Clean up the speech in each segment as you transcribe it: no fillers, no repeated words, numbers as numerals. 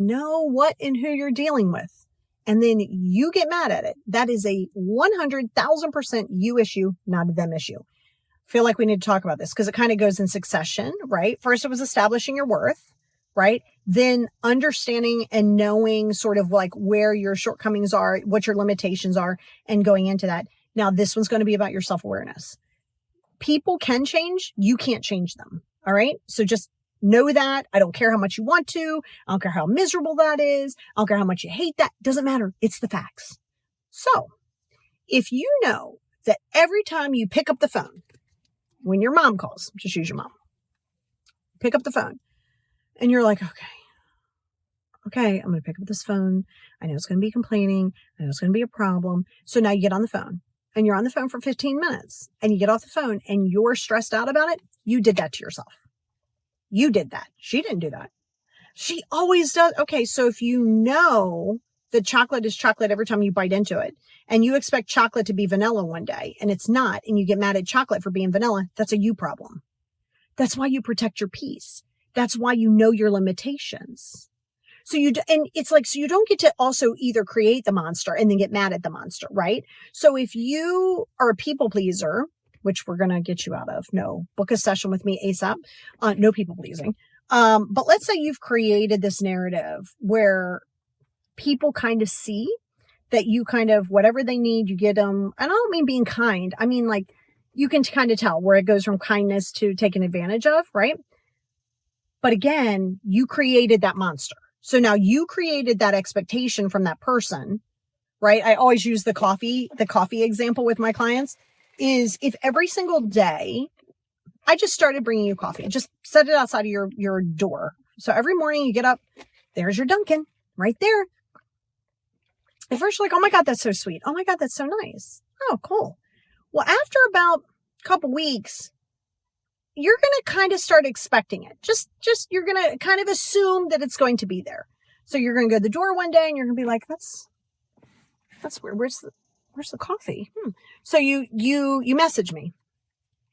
Know what and who you're dealing with. And then you get mad at it. That is a 100,000% you issue, not a them issue. Feel like we need to talk about this because it kind of goes in succession, right? First, it was establishing your worth, right? Then understanding and knowing sort of like where your shortcomings are, what your limitations are, and going into that. Now, this one's going to be about your self-awareness. People can change. You can't change them. All right. So just know that. I don't care how much you want to. I don't care how miserable that is. I don't care how much you hate that. Doesn't matter. It's the facts. So if you know that every time you pick up the phone, when your mom calls, just use your mom, pick up the phone and you're like, okay, I'm going to pick up this phone. I know it's going to be complaining. I know it's going to be a problem. So now you get on the phone and you're on the phone for 15 minutes and you get off the phone and you're stressed out about it. You did that to yourself. You did that. She didn't do that. She always does. Okay. So if you know that chocolate is chocolate every time you bite into it and you expect chocolate to be vanilla one day and it's not, and you get mad at chocolate for being vanilla, that's a you problem. That's why you protect your peace. That's why you know your limitations. So and it's like, so you don't get to also either create the monster and then get mad at the monster, right? So if you are a people pleaser, which we're going to get you out of, no, book a session with me ASAP, no people pleasing. But let's say you've created this narrative where people kind of see that you kind of, whatever they need, you get them. And I don't mean being kind. I mean, like, you can kind of tell where it goes from kindness to taking advantage of, right? But again, you created that monster. So now you created that expectation from that person, right? I always use the coffee example with my clients is if every single day I just started bringing you coffee, just set it outside of your door. So every morning you get up, there's your Dunkin' right there. At first you're like, oh my God, that's so sweet. Oh my God, that's so nice. Oh, cool. Well, after about a couple weeks, you're going to kind of start expecting it. Just you're going to kind of assume that it's going to be there. So you're going to go to the door one day and you're going to be like, that's weird. Where's the coffee? So you message me.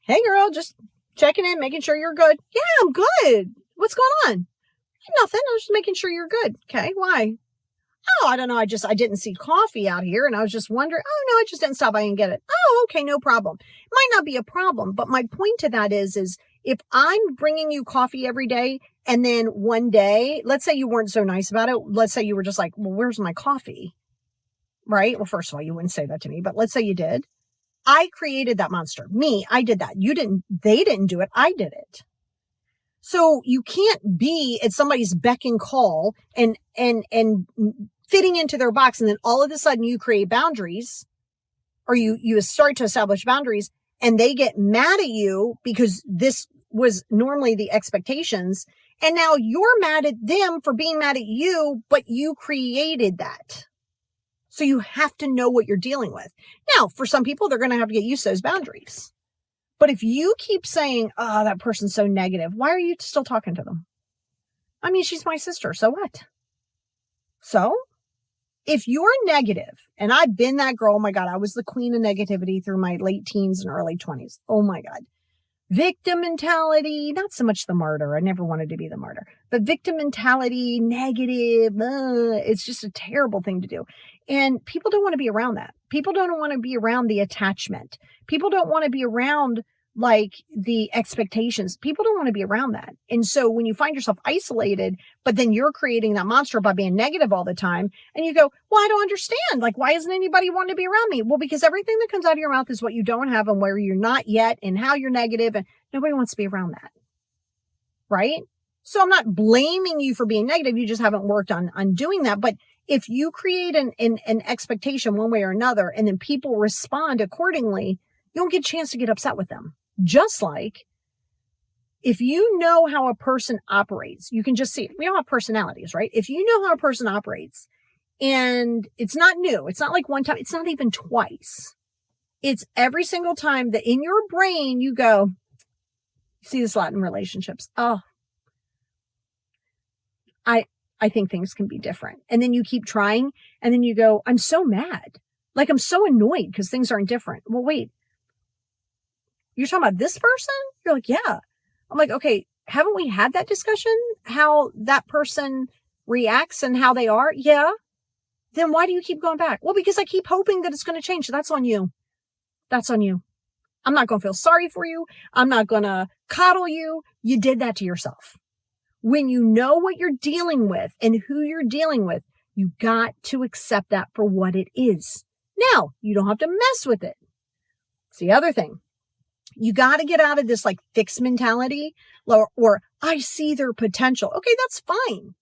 Hey girl, just checking in, making sure you're good. Yeah, I'm good. What's going on? Nothing. I was just making sure you're good. Okay. Why? Oh, I don't know. I didn't see coffee out here and I was just wondering, oh no, I just didn't stop by and get it. Oh, okay. No problem. It might not be a problem, but my point to that is if I'm bringing you coffee every day and then one day, let's say you weren't so nice about it. Let's say you were just like, well, where's my coffee? Right? Well, first of all, you wouldn't say that to me, but let's say you did. I created that monster. Me, I did that. You didn't, they didn't do it. I did it. So you can't be at somebody's beck and call and fitting into their box. And then all of a sudden you create boundaries or you start to establish boundaries and they get mad at you because this was normally the expectations. And now you're mad at them for being mad at you, but you created that. So you have to know what you're dealing with. Now, for some people, they're going to have to get used to those boundaries. But if you keep saying, oh, that person's so negative, why are you still talking to them? I mean, she's my sister. So what? So if you're negative, and I've been that girl, oh my God, I was the queen of negativity through my late teens and early 20s. Oh my God. Victim mentality, not so much the martyr. I never wanted to be the martyr, but victim mentality, negative, it's just a terrible thing to do. And people don't want to be around that. People don't want to be around the attachment. People don't want to be around like the expectations. People don't want to be around that. And so when you find yourself isolated, but then you're creating that monster by being negative all the time and you go, well, I don't understand. Like, why isn't anybody wanting to be around me? Well, because everything that comes out of your mouth is what you don't have and where you're not yet and how you're negative and nobody wants to be around that. Right? So I'm not blaming you for being negative. You just haven't worked on doing that. But if you create an expectation one way or another, and then people respond accordingly, you don't get a chance to get upset with them. Just like if you know how a person operates, you can just see it. We all have personalities, right? If you know how a person operates and it's not new, it's not like one time, it's not even twice. It's every single time that in your brain you go, you see this a lot in relationships. Oh, I think things can be different. And then you keep trying and then you go, I'm so mad. Like I'm so annoyed because things aren't different. Well, wait, you're talking about this person? You're like, yeah. I'm like, okay, haven't we had that discussion? How that person reacts and how they are, yeah, then why do you keep going back? Well, because I keep hoping that it's going to change. That's on you. That's on you. I'm not going to feel sorry for you. I'm not going to coddle you. You did that to yourself. When you know what you're dealing with and who you're dealing with, you got to accept that for what it is. Now, you don't have to mess with it. It's the other thing. You got to get out of this like fixed mentality or I see their potential. Okay, that's fine.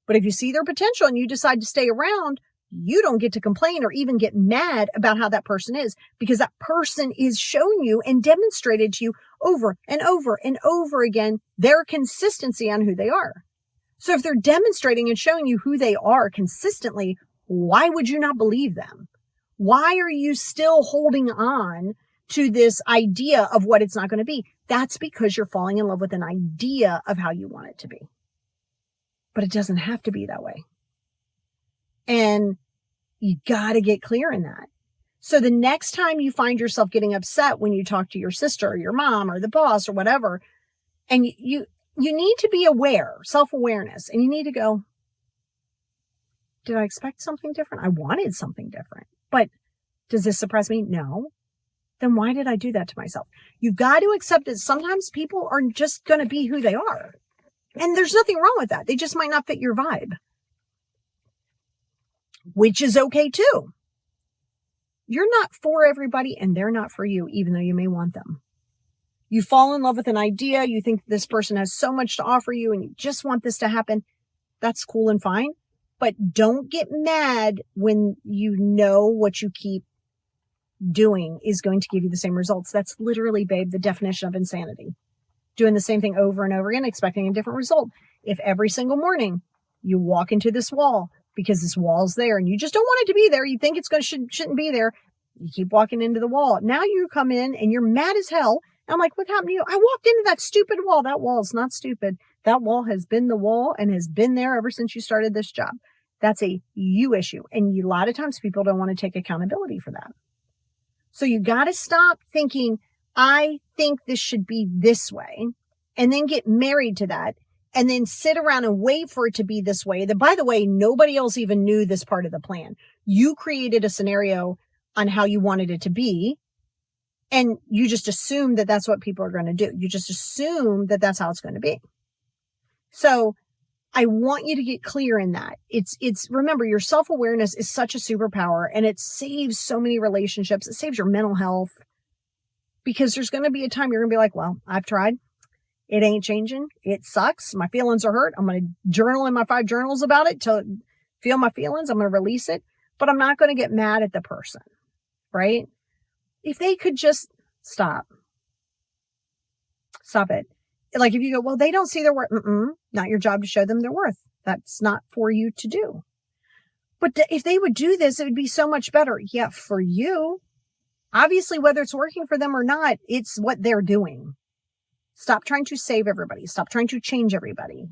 But if you see their potential and you decide to stay around, you don't get to complain or even get mad about how that person is, because that person is shown you and demonstrated to you over and over and over again their consistency on who they are. So if they're demonstrating and showing you who they are consistently, why would you not believe them? Why are you still holding on to this idea of what it's not going to be? That's because you're falling in love with an idea of how you want it to be. But it doesn't have to be that way. And you got to get clear in that. So the next time you find yourself getting upset when you talk to your sister or your mom or the boss or whatever, and you need to be aware, self-awareness, and you need to go, did I expect something different? I wanted something different. But does this surprise me? No. Then why did I do that to myself? You've got to accept that sometimes people are just going to be who they are. And there's nothing wrong with that. They just might not fit your vibe, which is okay too. You're not for everybody and they're not for you, even though you may want them. You fall in love with an idea. You think this person has so much to offer you and you just want this to happen. That's cool and fine. But don't get mad when you know what you keep doing is going to give you the same results. That's literally, babe, the definition of insanity. Doing the same thing over and over again, expecting a different result. If every single morning you walk into this wall because this wall's there and you just don't want it to be there, you think it's shouldn't be there, you keep walking into the wall. Now you come in and you're mad as hell. I'm like, what happened to you? I walked into that stupid wall. That wall is not stupid. That wall has been the wall and has been there ever since you started this job. That's a you issue. And a lot of times people don't want to take accountability for that. So you got to stop thinking, I think this should be this way, and then get married to that, and then sit around and wait for it to be this way. That, by the way, nobody else even knew this part of the plan. You created a scenario on how you wanted it to be, and you just assume that that's what people are going to do. You just assume that that's how it's going to be. So I want you to get clear in that. Remember, your self-awareness is such a superpower, and it saves so many relationships. It saves your mental health, because there's going to be a time you're going to be like, well, I've tried. It ain't changing. It sucks. My feelings are hurt. I'm going to journal in my 5 journals about it to feel my feelings. I'm going to release it, but I'm not going to get mad at the person, right? If they could just stop it. Like if you go, well, they don't see their worth. Not your job to show them their worth. That's not for you to do. But if they would do this, it would be so much better. Yeah, for you. Obviously, whether it's working for them or not, it's what they're doing. Stop trying to save everybody. Stop trying to change everybody.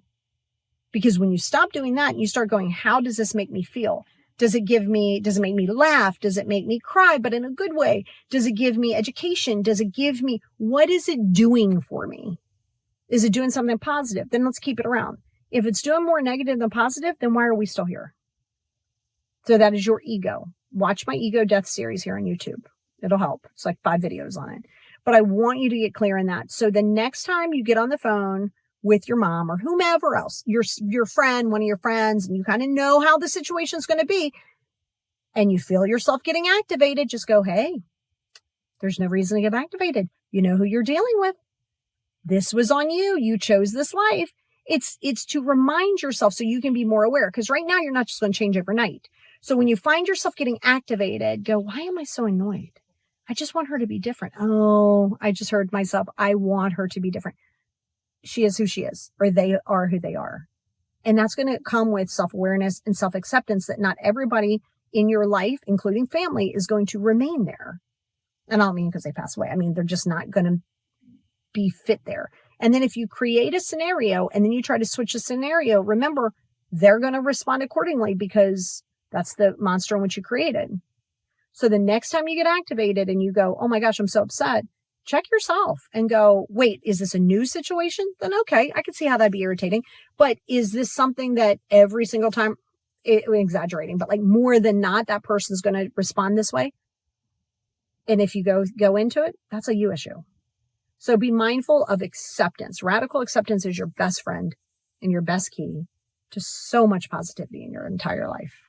Because when you stop doing that, you start going, how does this make me feel? Does it make me laugh? Does it make me cry, but in a good way? Does it give me education? What is it doing for me? Is it doing something positive? Then let's keep it around. If it's doing more negative than positive, then why are we still here? So that is your ego. Watch my ego death series here on YouTube. It'll help. It's like 5 videos on it. But I want you to get clear in that. So the next time you get on the phone with your mom or whomever else, your friend, one of your friends, and you kind of know how the situation is going to be, and you feel yourself getting activated, just go, hey, there's no reason to get activated. You know who you're dealing with. This was on you. You chose this life. It's to remind yourself so you can be more aware. Because right now you're not just going to change overnight. So when you find yourself getting activated, go, why am I so annoyed? I just want her to be different. Oh, I just heard myself. I want her to be different. She is who she is, or they are who they are. And that's going to come with self-awareness and self-acceptance that not everybody in your life, including family, is going to remain there. And I don't mean because they pass away. I mean, they're just not going to be fit there. And then if you create a scenario and then you try to switch the scenario, remember, they're going to respond accordingly because that's the monster in which you created. So the next time you get activated and you go, oh my gosh, I'm so upset. check yourself and go, wait, is this a new situation? Then okay, I can see how that'd be irritating. But is this something that every single time, exaggerating, but like more than not, that person's going to respond this way? And if you go into it, that's a you issue. So be mindful of acceptance. Radical acceptance is your best friend and your best key to so much positivity in your entire life.